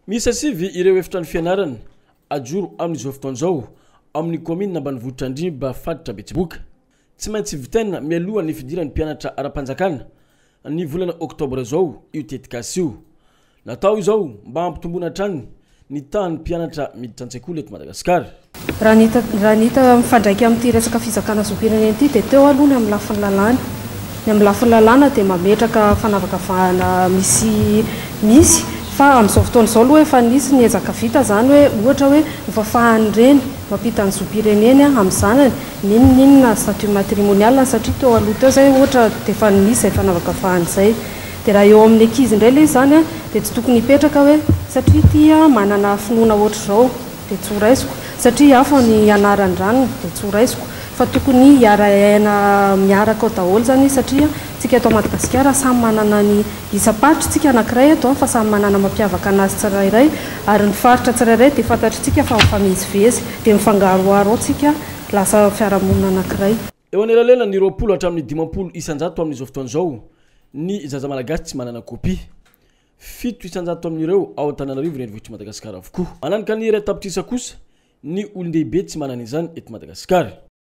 Misy sivy ireo efitrano fianarana ajoro amin'izao fotoan'izao amin'ny commune ambanivohitra Andrimba Faditra Betsiboka. Tsy maintsy vitaina mialoha ny fidiran'ny mpianatra ara-panjakana ny volana oktobra zao io tetikasa io. Natao izao mba hampitomboana hatrany ny tahan'ny mpianatra miditra an-tsekoly eto Madagasikara. Raha nita mifandraiky amin'ity resaka fizakana zopirenena ity dia teo aloha ny amin'ny lafin'ny lalàna. Ny amin'ny lafin'ny lalàna dia mametraka fanavakavahana misy fa amin'izao fotoan'izao aloha efa nisy ny ezaka vita zany hoe ohatra hoe mifafahany reny mampita ny zopirenena amin'ny zanany ninona statut matrimonial satria teo aloha teo zay ohatra dia efa nisy izay fanavakavahana izay. Dia raha eo amin'ny ankizy indray ilay zany dia tsy tokony hipetraka hoe satria ity manana finoana ohatra izao dia tsy ho raisiko, satria hafa ny anarany ranony dia tsy ho raisiko, fa tokony hiara-aina miaraka ao daholo zany satria tsika eto Madagasikara samy manana ny isam-paritra tsika anankiray eto fa samy manana mampiavaka anazy tsirairay ary ny faritra tsirairay dia fantatritsika fa mifamezivezy dia mifangaroaro ao tsika lasa fiarahamonina anankiray. Eo anelalela ny 20 hatramin'ny 50 isanjato amin'izao fotoan'izao ny zaza malagasy tsy manana kopy. 7 isanjato amin'ireo ao Antananarivo renivohitra Madagasikara avokoa. Mananika ny iray tapitrisa kosa ny olon-dehibe tsy manana izany eto Madagasikara.